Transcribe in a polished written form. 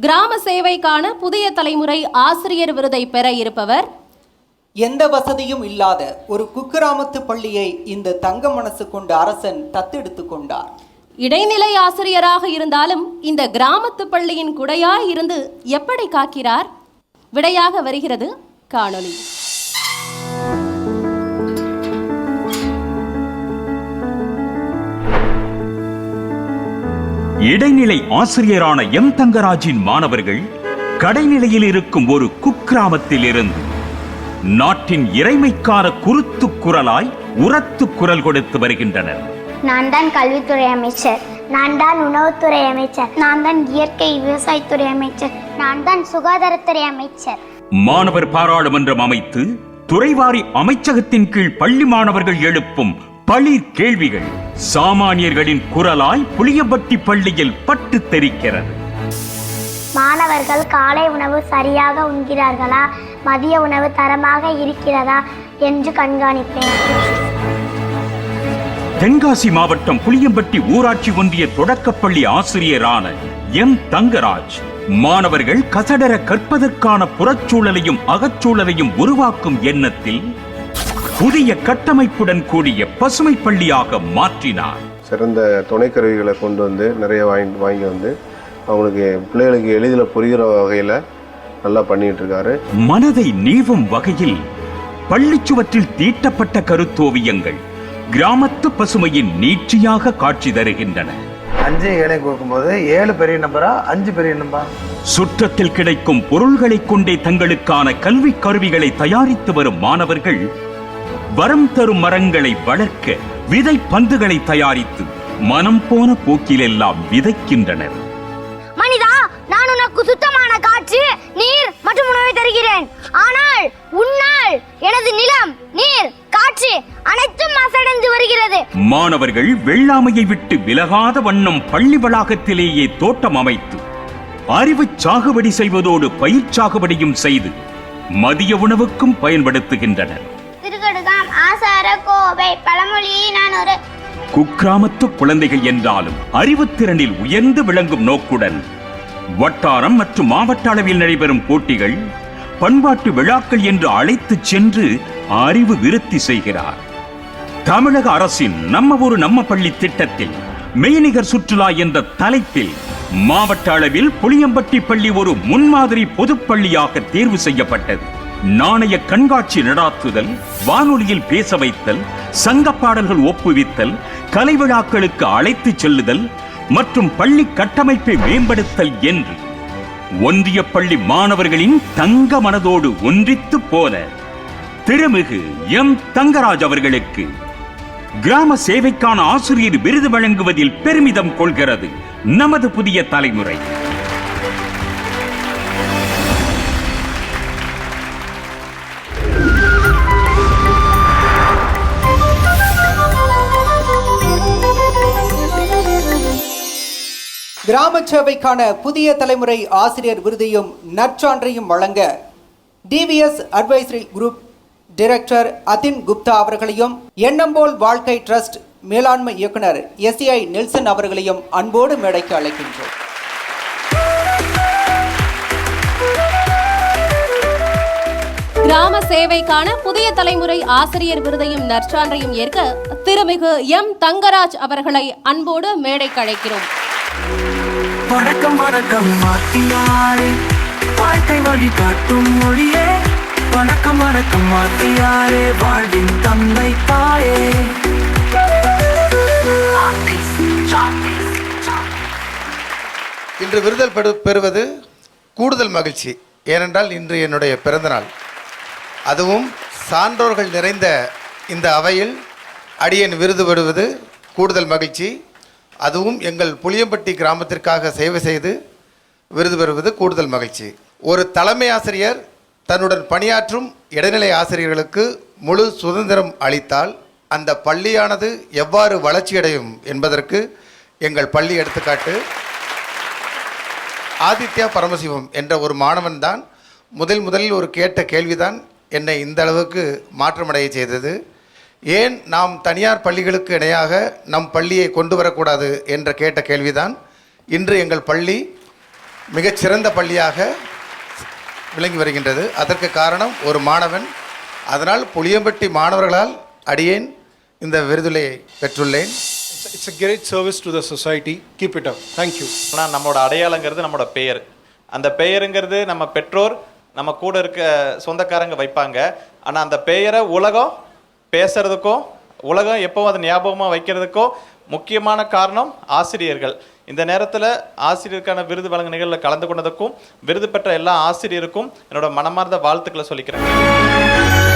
கிராம சேவைக்கான புதிய தலைமுறை ஆசிரியர் விருதை பெற இருப்பவர் எந்த வசதியும் இல்லாத ஒரு குக்கிராமத்து பள்ளியை இந்த தங்க மனசு கொண்ட அரசன் தத்தெடுத்து கொண்டார். இடைநிலை ஆசிரியராக இருந்தாலும் இந்த கிராமத்து பள்ளியின் குடையாய் இருந்து எப்படி காக்கிறார்? விடையாக வருகிறது காணொளி. இடைநிலை ஆசிரியரான எம் தங்கராஜின் மாணவர்கள் கடைநிலையில் இருக்கும் ஒரு குக்கிராமத்தில் இருந்து நாட்டின் இறைமைக்கான குருத்து குரலாய் உரத்து குரல் கொடுத்து வருகின்றனர். நான் தான் கல்வித்துறை அமைச்சர், நான் தான் உணவுத்துறை அமைச்சர், நான் தான் இயற்கை விவசாயத்துறை அமைச்சர், நான் தான் சுகாதாரத்துறை அமைச்சர். மாணவர் பாராளுமன்றம் அமைத்து துறைவாரி அமைச்சகத்தின் கீழ் பள்ளி மாணவர்கள் எழுப்பும் பளிர் கேள்விகள் சாமானியர்களின் குரலாய் புளியம்பட்டி பள்ளியில் பட்டு தெரிக்கிறது. மாணவர்கள் காலை உணவு சரியாக உண்கிறார்களா, மதிய உணவு தரமாக இருக்கிறதா என்று கண்காணிப்பேன். தென்காசி மாவட்டம் புளியம்பட்டி ஊராட்சி ஒன்றிய தொடக்கப்பள்ளி ஆசிரியரான எம் தங்கராஜ் மாணவர்கள் கசடர கற்பதற்கான புறச்சூழலையும் அகச்சூழலையும் உருவாக்கும் எண்ணத்தில் புதிய கட்டமைப்புடன் கூடிய பசுமை பள்ளியாக மாற்றினார். சிறந்த துணைக்கருவிகளை கொண்டு வந்து நிறைய வாங்கி வந்து அவங்களுக்கு பிள்ளைகளுக்கு எளிதில் புரிகிற வகையில் நல்லா பண்ணிட்டு இருக்காரு. மனதை நீவும் வகையில் பள்ளிச்சுவற்றில் தீட்டப்பட்ட கருத்தோவியங்கள் கிராமத்து பசுமையின் நீட்சியாக காட்சி தருகின்றன. 5 ஏழை கொடுக்கும்போது 7 பெரிய நம்பரா 5 பெரிய நம்பரா? சுற்றத்தில் கிடைக்கும் பொருள்களை கொண்டே தங்களுக்கான கல்வி கருவிகளை தயாரித்து வரும் மாணவர்கள் வரம் தரும் மரங்களை வளர்க்க விதை பந்துகளை தயாரித்து மனம் போன போக்கிலெல்லாம் விதைக்கின்றனர். மனிதா, நான் உனக்கு சுத்தமான காற்று, நீர் மற்றும் உணவை தருகிறேன். ஆனால் உன்னால் எனது நிலம், நீர், காற்று அனைத்தும் மாசடைந்து வருகிறது. மாணவர்கள் வெள்ளாமையை விட்டு விலகாத வண்ணம் பள்ளி வளாகத்திலேயே தோட்டம் அமைத்து அறிவு சாகுபடி செய்வதோடு பயிர் சாகுபடியும் செய்து மதிய உணவுக்கும் பயன்படுத்துகின்றனர். குக்கிராமத்து குழந்தைகள் என்றாலும் அறிவுத்திறனில் உயர்ந்து விளங்கும் நோக்குடன் வட்டாரம் மற்றும் மாவட்ட அளவில் நடைபெறும் போட்டிகள், பண்பாட்டு விழாக்கள் என்று அழைத்து சென்று அறிவு விருத்தி செய்கிறார். தமிழக அரசின் நம்ம ஊரு நம்ம பள்ளி திட்டத்தில் மெய்நிகர் சுற்றுலா என்ற தலைப்பில் மாவட்ட அளவில் புளியம்பட்டி பள்ளி ஒரு முன்மாதிரி பொதுப்பள்ளியாக தேர்வு செய்யப்பட்டது. நாணய கண்காட்சி நடாத்துதல், வானொலியில் பேச வைத்தல், சங்க பாடல்கள் ஒப்புவித்தல், கலை விழாக்களுக்கு அழைத்து செல்லுதல் மற்றும் பள்ளி கட்டமைப்பை மேம்படுத்தல் என்று ஒன்றிய பள்ளி மாணவர்களின் தங்க மனதோடு ஒன்றித்து போன திருமிகு எம் தங்கராஜ் அவர்களுக்கு கிராம சேவைக்கான ஆசிரியர் விருது வழங்குவதில் பெருமிதம் கொள்கிறது நமது புதிய தலைமுறை. கிராம சேவைக்கான புதிய தலைமுறை ஆசிரியர் விருதையும் நற்சான்றையும் வழங்க டிவிஎஸ் அட்வைசரி குரூப் டைரக்டர் அதின் குப்தா அவர்களையும் எண்ணம்போல் வாழ்க்கை ட்ரஸ்ட் மேலாண்மை இயக்குனர் SCI நெல்சன் அவர்களையும் அன்போடு மேடைக்கு அழைக்கின்றோம். கிராம சேவைக்கான புதிய தலைமுறை ஆசிரியர் விருதையும் நற்சான்றையும் ஏற்க திருமிகு எம் தங்கராஜ் அவர்களை அன்போடு மேடைக்கு அழைக்கிறோம். வணக்கம் வணக்கம் வாத்தியாரே, வாழ்க்கை வழிகாட்டும் மொழியே. வணக்கம் வணக்கம் வாத்தியாரே, வாழ்வின் தந்தை தாயே. இன்று விருதல் பெறுவது கூடுதல் மகிழ்ச்சி. ஏனென்றால் இன்று என்னுடைய பிறந்தநாள், அதுவும் சான்றோர்கள் நிறைந்த இந்த அவையில் அடியேன் விருது பெறுவது கூடுதல் மகிழ்ச்சி. அதுவும் எங்கள் புளியம்பட்டி கிராமத்திற்காக சேவை செய்து விருது பெறுவது கூடுதல் மகிழ்ச்சி. ஒரு தலைமை ஆசிரியர் தன்னுடன் பணியாற்றும் இடைநிலை ஆசிரியர்களுக்கு முழு சுதந்திரம் அளித்தால் அந்த பள்ளியானது எவ்வாறு வளர்ச்சியடையும் என்பதற்கு எங்கள் பள்ளி எடுத்துக்காட்டு. ஆதித்யா பரமசிவம் என்ற ஒரு மாணவன் தான் முதலில் ஒரு கேட்ட கேள்விதான் என்னை இந்த அளவுக்கு மாற்றமடைய செய்தது. ஏன் நாம் தனியார் பள்ளிகளுக்கு இணையாக நம் பள்ளியை கொண்டு வரக்கூடாது என்ற கேட்ட கேள்விதான் இன்று எங்கள் பள்ளி மிகச்சிறந்த பள்ளியாக விளங்கி வருகின்றது. அதற்கு காரணம் ஒரு மாணவன். அதனால் புளியம்பட்டி மாணவர்களால் அடியேன் இந்த விருதுகளை பெற்றுள்ளேன். It's a great service to the society. Keep it up. Thank you. ஆனால் நம்மளோட அடையாளங்கிறது நம்மளோட பெயர். அந்த பெயருங்கிறது நம்ம பெற்றோர் நம்ம கூட இருக்க சொந்தக்காரங்க வைப்பாங்க. ஆனால் அந்த பெயரை உலகம் பேசுறதுக்கும் உலகம் எப்பவும் அதை ஞாபகமாக வைக்கிறதுக்கோ முக்கியமான காரணம் ஆசிரியர்கள். இந்த நேரத்தில் ஆசிரியருக்கான விருது வழங்கும் நிகழ்வில் கலந்து கொண்டதுக்கும் விருது பெற்ற எல்லா ஆசிரியருக்கும் என்னோட மனமார்ந்த வாழ்த்துக்களை சொல்லிக்கிறேன்.